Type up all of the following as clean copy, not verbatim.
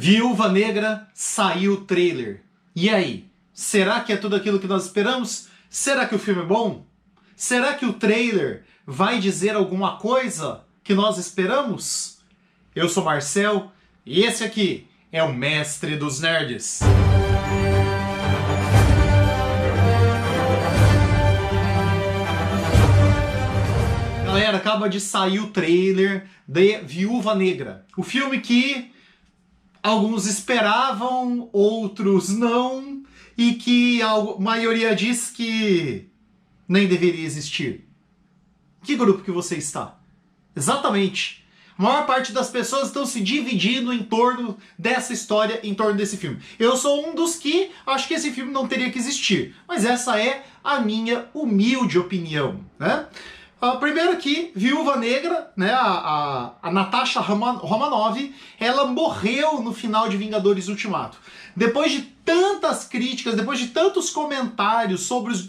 Viúva Negra, saiu o trailer. E aí? Será que é tudo aquilo que nós esperamos? Será que o filme é bom? Será que o trailer vai dizer alguma coisa que nós esperamos? Eu sou Marcel e esse aqui é o Mestre dos Nerds. Galera, acaba de sair o trailer de Viúva Negra. O filme que alguns esperavam, outros não, e que a maioria diz que nem deveria existir. Que grupo que você está? Exatamente. A maior parte das pessoas estão se dividindo em torno dessa história, em torno desse filme. Eu sou um dos que acho que esse filme não teria que existir. Mas essa é a minha humilde opinião, né? Primeiro que Viúva Negra, né, a Natasha Romanoff, ela morreu no final de Vingadores Ultimato. Depois de tantas críticas, depois de tantos comentários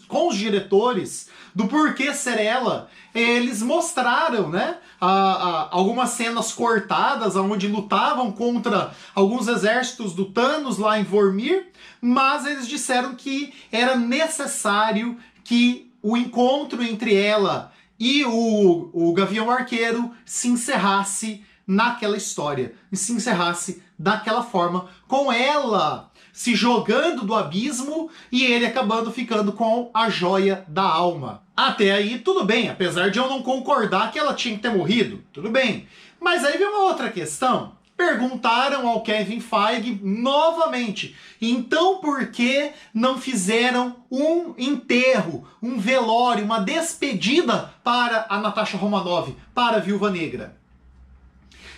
com os diretores do porquê ser ela, eles mostraram, né, algumas cenas cortadas onde lutavam contra alguns exércitos do Thanos lá em Vormir, mas eles disseram que era necessário que o encontro entre ela e o Gavião Arqueiro se encerrasse naquela história, e se encerrasse daquela forma, com ela se jogando do abismo e ele acabando ficando com a joia da alma. Até aí tudo bem, apesar de eu não concordar que ela tinha que ter morrido, tudo bem. Mas aí vem uma outra questão. Perguntaram ao Kevin Feige novamente, então por que não fizeram um enterro, um velório, uma despedida para a Natasha Romanoff, para a Viúva Negra?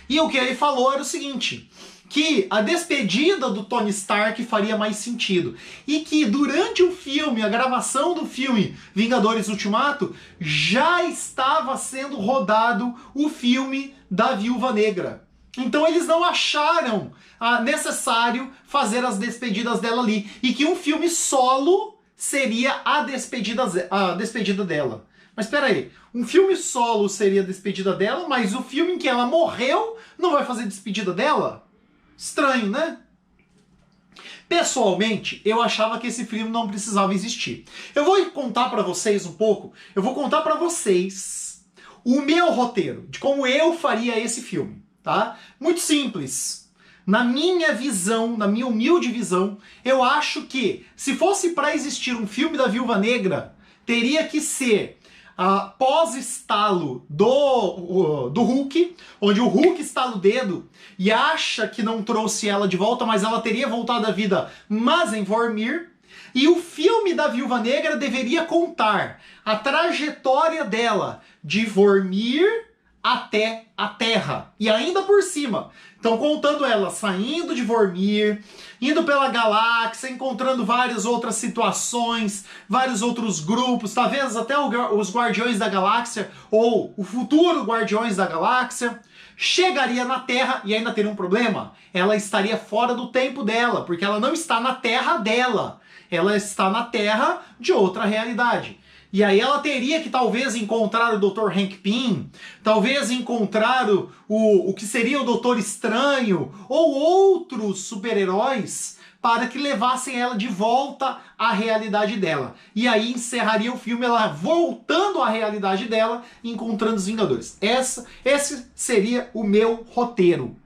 E o que ele falou era o seguinte, que a despedida do Tony Stark faria mais sentido, e que durante o filme, a gravação do filme Vingadores Ultimato, já estava sendo rodado o filme da Viúva Negra. Então eles não acharam necessário fazer as despedidas dela ali. E que um filme solo seria a despedida dela. Mas espera aí, um filme solo seria a despedida dela, mas o filme em que ela morreu não vai fazer despedida dela? Estranho, né? Pessoalmente, eu achava que esse filme não precisava existir. Eu vou contar pra vocês um pouco, eu vou contar pra vocês o meu roteiro, de como eu faria esse filme. Tá? Muito simples. Na minha visão, na minha humilde visão, eu acho que se fosse para existir um filme da Viúva Negra, teria que ser pós-estalo do Hulk, onde o Hulk estala o dedo e acha que não trouxe ela de volta, mas ela teria voltado à vida, mas em Vormir. E o filme da Viúva Negra deveria contar a trajetória dela de Vormir até a Terra. E ainda por cima. Então contando ela saindo de Vormir, indo pela galáxia, encontrando várias outras situações, vários outros grupos, talvez até os Guardiões da Galáxia, ou o futuro Guardiões da Galáxia, chegaria na Terra e ainda teria um problema. Ela estaria fora do tempo dela, porque ela não está na Terra dela. Ela está na Terra de outra realidade. E aí ela teria que talvez encontrar o Dr. Hank Pym, talvez encontrar o que seria o Doutor Estranho, ou outros super-heróis, para que levassem ela de volta à realidade dela. E aí encerraria o filme ela voltando à realidade dela, encontrando os Vingadores. Esse seria o meu roteiro.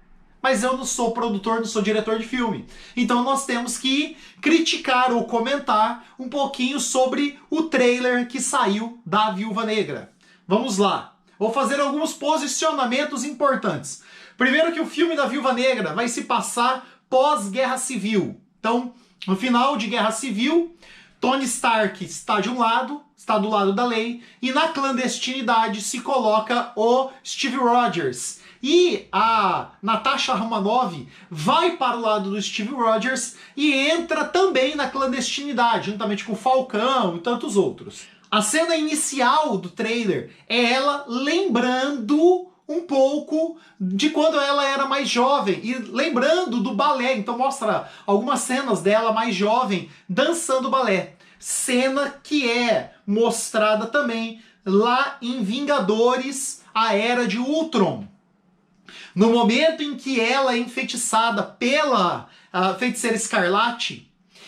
Mas eu não sou produtor, não sou diretor de filme. Então nós temos que criticar ou comentar um pouquinho sobre o trailer que saiu da Viúva Negra. Vamos lá. Vou fazer alguns posicionamentos importantes. Primeiro que o filme da Viúva Negra vai se passar pós-Guerra Civil. Então, no final de Guerra Civil, Tony Stark está de um lado, está do lado da lei, e na clandestinidade se coloca o Steve Rogers. E a Natasha Romanoff vai para o lado do Steve Rogers e entra também na clandestinidade, juntamente com o Falcão e tantos outros. A cena inicial do trailer é ela lembrando um pouco de quando ela era mais jovem e lembrando do balé. Então mostra algumas cenas dela mais jovem dançando balé. Cena que é mostrada também lá em Vingadores, a Era de Ultron. No momento em que ela é enfeitiçada pela Feiticeira Escarlate,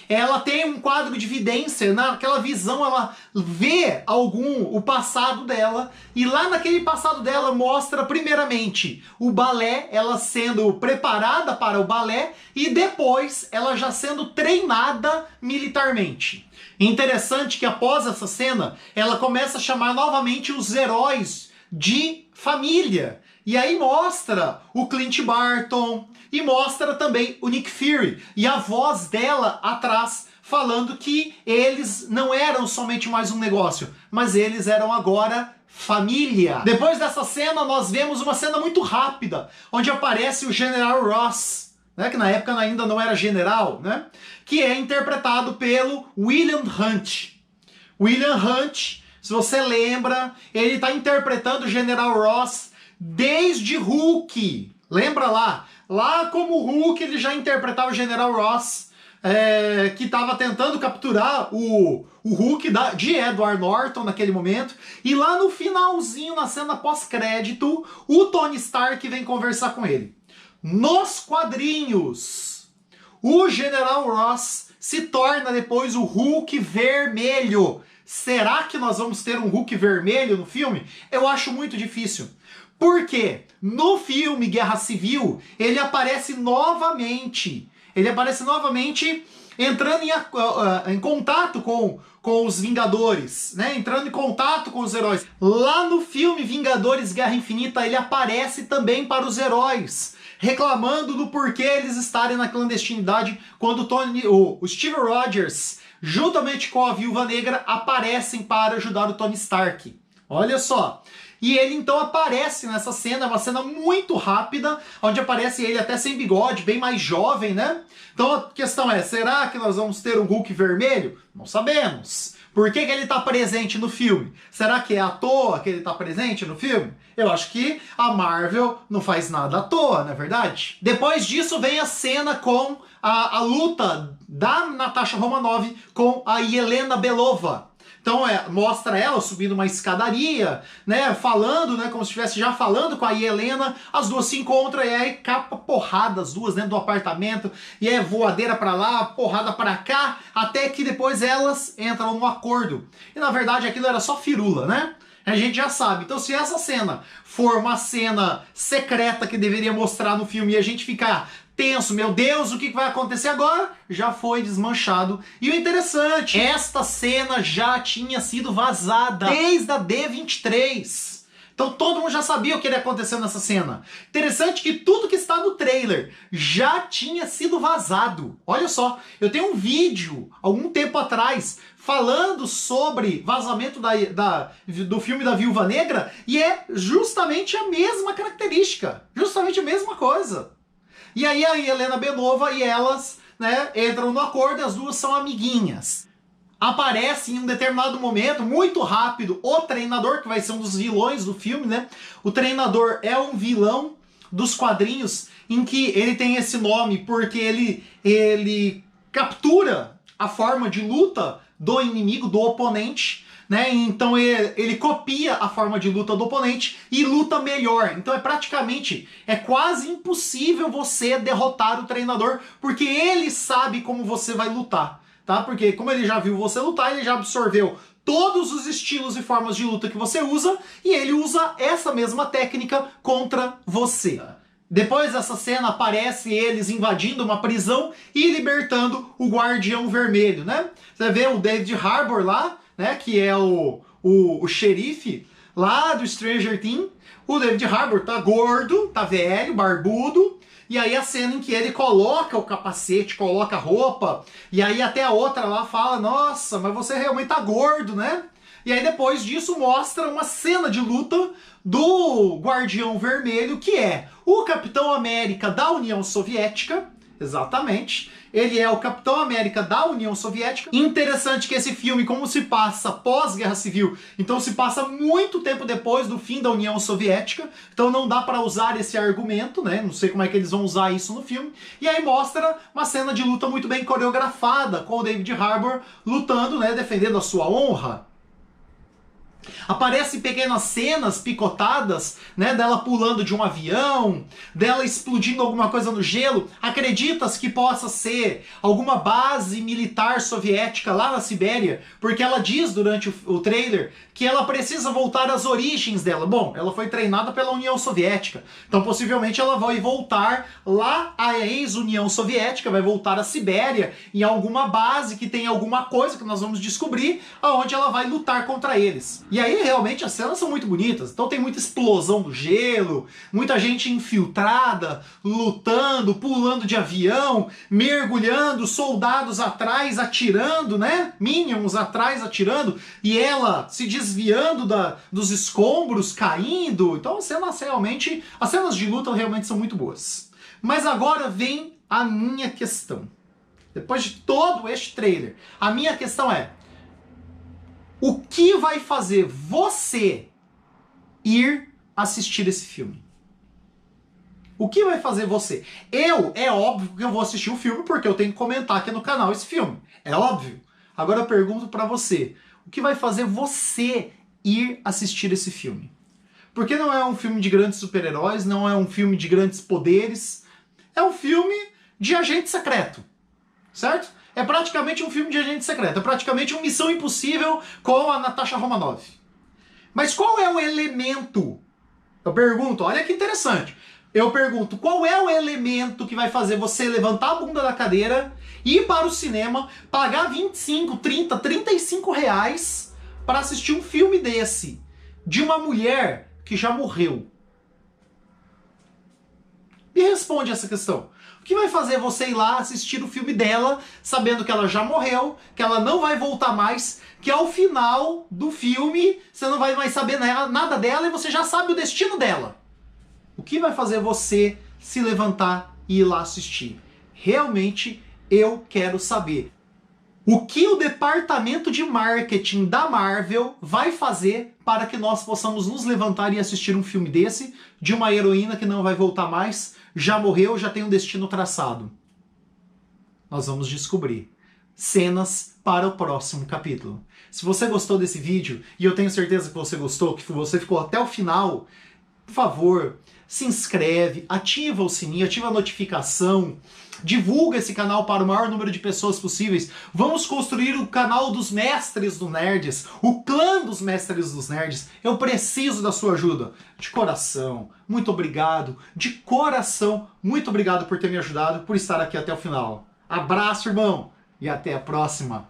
ela tem um quadro de vidência, naquela visão ela vê o passado dela, e lá naquele passado dela mostra primeiramente o balé, ela sendo preparada para o balé, e depois ela já sendo treinada militarmente. Interessante que após essa cena, ela começa a chamar novamente os heróis de família. E aí mostra o Clint Barton e mostra também o Nick Fury. E a voz dela atrás falando que eles não eram somente mais um negócio, mas eles eram agora família. Depois dessa cena, nós vemos uma cena muito rápida, onde aparece o General Ross, né, que na época ainda não era general, né, que é interpretado pelo William Hunt. William Hunt, se você lembra, ele está interpretando o General Ross desde Hulk. Lembra lá? Lá como Hulk ele já interpretava o General Ross, que estava tentando capturar o Hulk de Edward Norton naquele momento. E lá no finalzinho, na cena pós-crédito, o Tony Stark vem conversar com ele. Nos quadrinhos, o General Ross se torna depois o Hulk vermelho. Será que nós vamos ter um Hulk vermelho no filme? Eu acho muito difícil. Porque no filme Guerra Civil, ele aparece novamente. Ele aparece novamente entrando em contato com os Vingadores, né? Entrando em contato com os heróis. Lá no filme Vingadores Guerra Infinita, ele aparece também para os heróis, reclamando do porquê eles estarem na clandestinidade, quando o Steve Rogers, juntamente com a Viúva Negra, aparecem para ajudar o Tony Stark. Olha só. E ele então aparece nessa cena, uma cena muito rápida, onde aparece ele até sem bigode, bem mais jovem, né? Então a questão é, será que nós vamos ter um Hulk vermelho? Não sabemos. Por que ele está presente no filme? Será que é à toa que ele está presente no filme? Eu acho que a Marvel não faz nada à toa, não é verdade? Depois disso vem a cena com a luta da Natasha Romanoff com a Yelena Belova. Então mostra ela subindo uma escadaria, né, falando, né, como se estivesse já falando com a Yelena. As duas se encontram e aí capa porrada as duas dentro do apartamento, e é voadeira pra lá, porrada pra cá, até que depois elas entram no acordo. E na verdade aquilo era só firula, né? A gente já sabe. Então se essa cena for uma cena secreta que deveria mostrar no filme e a gente ficar tenso, meu Deus, o que vai acontecer agora? Já foi desmanchado. E o interessante, esta cena já tinha sido vazada desde a D23. Então todo mundo já sabia o que ia acontecer nessa cena. Interessante que tudo que está no trailer já tinha sido vazado. Olha só, eu tenho um vídeo, algum tempo atrás, falando sobre vazamento do filme da Viúva Negra, e é justamente a mesma característica, justamente a mesma coisa. E aí a Yelena Belova e elas, né, entram no acordo e as duas são amiguinhas. Aparece em um determinado momento, muito rápido, o treinador, que vai ser um dos vilões do filme, né? O treinador é um vilão dos quadrinhos, em que ele tem esse nome porque ele captura a forma de luta do inimigo, do oponente, né? Então ele copia a forma de luta do oponente e luta melhor. Então é quase impossível você derrotar o treinador, porque ele sabe como você vai lutar, tá? Porque como ele já viu você lutar, ele já absorveu todos os estilos e formas de luta que você usa, e ele usa essa mesma técnica contra você. Depois dessa cena aparece eles invadindo uma prisão e libertando o Guardião Vermelho, né? Você vê o David Harbour lá, né, que é o xerife lá do Stranger Things. O David Harbour tá gordo, tá velho, barbudo, e aí a cena em que ele coloca o capacete, coloca a roupa, e aí até a outra lá fala, nossa, mas você realmente tá gordo, né? E aí depois disso mostra uma cena de luta do Guardião Vermelho, que é o Capitão América da União Soviética, exatamente. Ele é o Capitão América da União Soviética. Interessante que esse filme, como se passa pós-Guerra Civil, então se passa muito tempo depois do fim da União Soviética, então não dá para usar esse argumento, né? Não sei como é que eles vão usar isso no filme. E aí mostra uma cena de luta muito bem coreografada, com o David Harbour lutando, né? Defendendo a sua honra. Aparecem pequenas cenas picotadas, né, dela pulando de um avião, dela explodindo alguma coisa no gelo. Acreditas que possa ser alguma base militar soviética lá na Sibéria? Porque ela diz durante o trailer que ela precisa voltar às origens dela. Bom, ela foi treinada pela União Soviética, então possivelmente ela vai voltar lá à ex-União Soviética, vai voltar à Sibéria, em alguma base que tem alguma coisa que nós vamos descobrir, aonde ela vai lutar contra eles. E aí, realmente, as cenas são muito bonitas. Então tem muita explosão do gelo, muita gente infiltrada, lutando, pulando de avião, mergulhando, soldados atrás atirando, né? Minions atrás atirando, e ela se desviando dos escombros, caindo. Então as cenas de luta realmente são muito boas. Mas agora vem a minha questão. Depois de todo este trailer, a minha questão é: o que vai fazer você ir assistir esse filme? O que vai fazer você? É óbvio que eu vou assistir o filme porque eu tenho que comentar aqui no canal esse filme. É óbvio. Agora eu pergunto pra você: o que vai fazer você ir assistir esse filme? Porque não é um filme de grandes super-heróis, não é um filme de grandes poderes. É um filme de agente secreto. Certo? É praticamente um filme de agente secreto. É praticamente uma Missão Impossível com a Natasha Romanoff. Mas qual é o elemento? Eu pergunto, olha que interessante. Eu pergunto, qual é o elemento que vai fazer você levantar a bunda da cadeira, ir para o cinema, pagar 25, 30, 35 reais para assistir um filme desse, de uma mulher que já morreu? Me responde essa questão. O que vai fazer você ir lá assistir o filme dela, sabendo que ela já morreu, que ela não vai voltar mais, que ao final do filme você não vai mais saber nada dela e você já sabe o destino dela? O que vai fazer você se levantar e ir lá assistir? Realmente eu quero saber. O que o departamento de marketing da Marvel vai fazer para que nós possamos nos levantar e assistir um filme desse, de uma heroína que não vai voltar mais, já morreu, já tem um destino traçado? Nós vamos descobrir. Cenas para o próximo capítulo. Se você gostou desse vídeo, e eu tenho certeza que você gostou, que você ficou até o final, por favor, se inscreve, ativa o sininho, ativa a notificação, divulga esse canal para o maior número de pessoas possíveis. Vamos construir o canal dos Mestres dos Nerds, o clã dos Mestres dos Nerds. Eu preciso da sua ajuda. De coração, muito obrigado. De coração, muito obrigado por ter me ajudado, por estar aqui até o final. Abraço, irmão, e até a próxima.